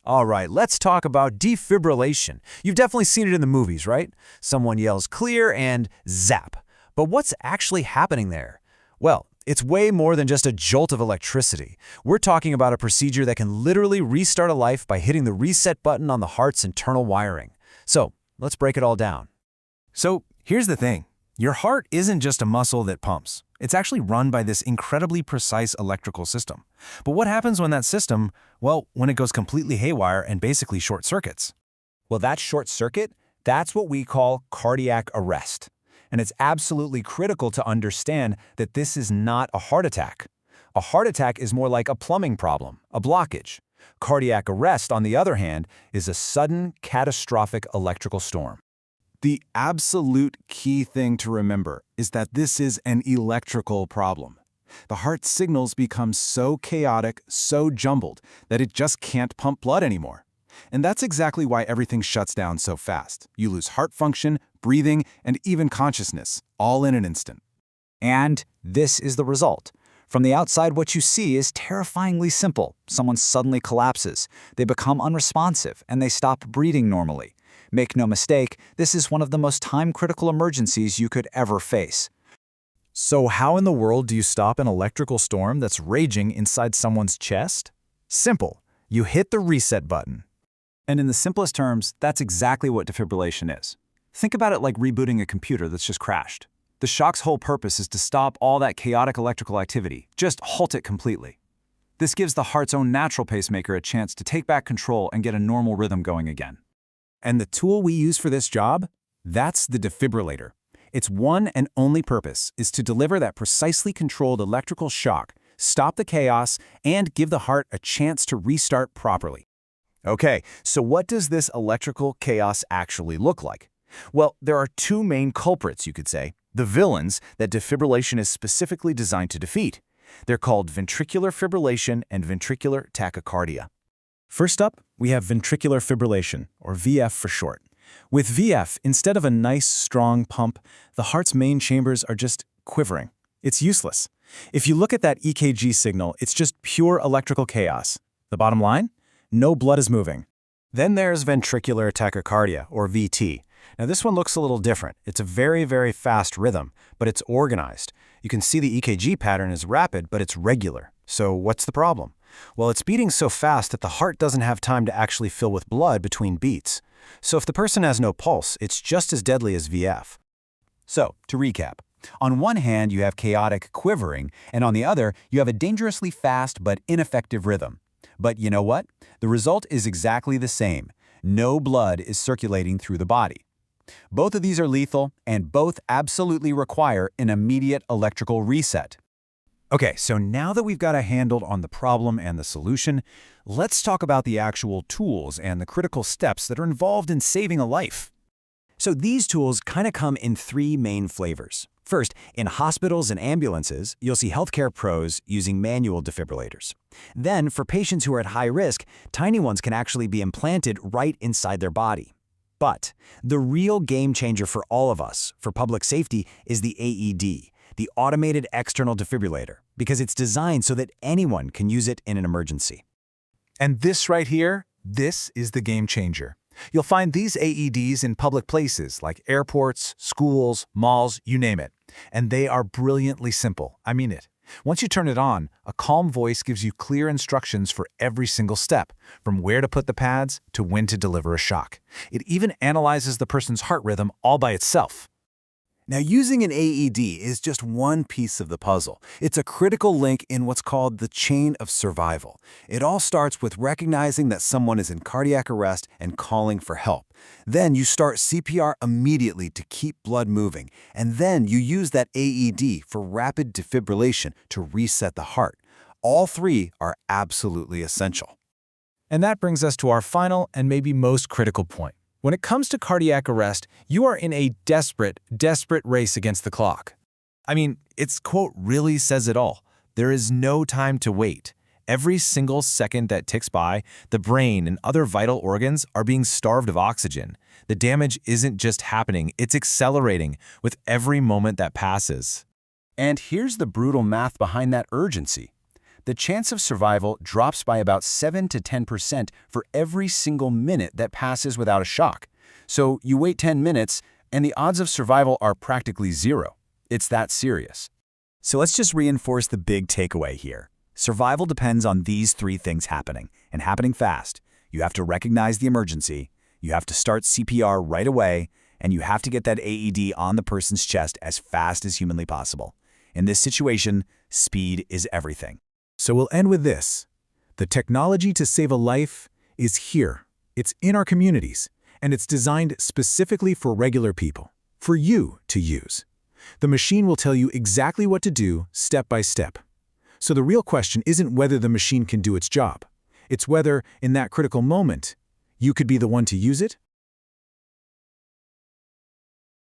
All right, let's talk about defibrillation. You've definitely seen it in the movies, right? Someone yells clear and zap. But what's actually happening there? Well, it's way more than just a jolt of electricity. We're talking about a procedure that can literally restart a life by hitting the reset button on the heart's internal wiring. So, let's break it all down. So, here's the thing. Your heart isn't just a muscle that pumps. It's actually run by this incredibly precise electrical system. But what happens when that system, well, when it goes completely haywire and basically short circuits? Well, that short circuit, that's what we call cardiac arrest. And it's absolutely critical to understand that this is not a heart attack. A heart attack is more like a plumbing problem, a blockage. Cardiac arrest, on the other hand, is a sudden, catastrophic electrical storm. The absolute key thing to remember is that this is an electrical problem. The heart's signals become so chaotic, so jumbled, that it just can't pump blood anymore. And that's exactly why everything shuts down so fast. You lose heart function, breathing, and even consciousness, all in an instant. And this is the result. From the outside, what you see is terrifyingly simple. Someone suddenly collapses. They become unresponsive, and they stop breathing normally. Make no mistake, this is one of the most time-critical emergencies you could ever face. So how in the world do you stop an electrical storm that's raging inside someone's chest? Simple. You hit the reset button. And in the simplest terms, that's exactly what defibrillation is. Think about it like rebooting a computer that's just crashed. The shock's whole purpose is to stop all that chaotic electrical activity, just halt it completely. This gives the heart's own natural pacemaker a chance to take back control and get a normal rhythm going again. And the tool we use for this job? That's the defibrillator. Its one and only purpose is to deliver that precisely controlled electrical shock, stop the chaos, and give the heart a chance to restart properly. Okay, so what does this electrical chaos actually look like? Well, there are two main culprits, you could say, the villains that defibrillation is specifically designed to defeat. They're called ventricular fibrillation and ventricular tachycardia. First up, we have ventricular fibrillation, or VF for short. With VF, instead of a nice, strong pump, the heart's main chambers are just quivering. It's useless. If you look at that EKG signal, it's just pure electrical chaos. The bottom line? No blood is moving. Then there's ventricular tachycardia, or VT. Now this one looks a little different. It's a very, very fast rhythm, but it's organized. You can see the EKG pattern is rapid, but it's regular. So what's the problem? Well, it's beating so fast that the heart doesn't have time to actually fill with blood between beats. So if the person has no pulse, it's just as deadly as VF. So, to recap, on one hand you have chaotic quivering, and on the other you have a dangerously fast but ineffective rhythm. But you know what? The result is exactly the same. No blood is circulating through the body. Both of these are lethal, and both absolutely require an immediate electrical reset. Okay, so now that we've got a handle on the problem and the solution, let's talk about the actual tools and the critical steps that are involved in saving a life. So these tools kind of come in three main flavors. First, in hospitals and ambulances, you'll see healthcare pros using manual defibrillators. Then, for patients who are at high risk, tiny ones can actually be implanted right inside their body. But the real game changer for all of us, for public safety, is the AED, the automated external defibrillator, because it's designed so that anyone can use it in an emergency. And this right here, this is the game changer. You'll find these AEDs in public places like airports, schools, malls, you name it. And they are brilliantly simple. I mean it. Once you turn it on, a calm voice gives you clear instructions for every single step, from where to put the pads to when to deliver a shock. It even analyzes the person's heart rhythm all by itself. Now, using an AED is just one piece of the puzzle. It's a critical link in what's called the chain of survival. It all starts with recognizing that someone is in cardiac arrest and calling for help. Then you start CPR immediately to keep blood moving, and then you use that AED for rapid defibrillation to reset the heart. All three are absolutely essential. And that brings us to our final and maybe most critical point. When it comes to cardiac arrest, you are in a desperate, desperate race against the clock. I mean, its quote really says it all. There is no time to wait. Every single second that ticks by, the brain and other vital organs are being starved of oxygen. The damage isn't just happening, it's accelerating with every moment that passes. And here's the brutal math behind that urgency. the chance of survival drops by about 7 to 10% for every single minute that passes without a shock. So you wait 10 minutes, and the odds of survival are practically zero. It's that serious. So let's just reinforce the big takeaway here. Survival depends on these three things happening, and happening fast. You have to recognize the emergency, you have to start CPR right away, and you have to get that AED on the person's chest as fast as humanly possible. In this situation, speed is everything. So we'll end with this. The technology to save a life is here. It's in our communities, and it's designed specifically for regular people, for you to use. The machine will tell you exactly what to do, step by step. So the real question isn't whether the machine can do its job. It's whether, in that critical moment, you could be the one to use it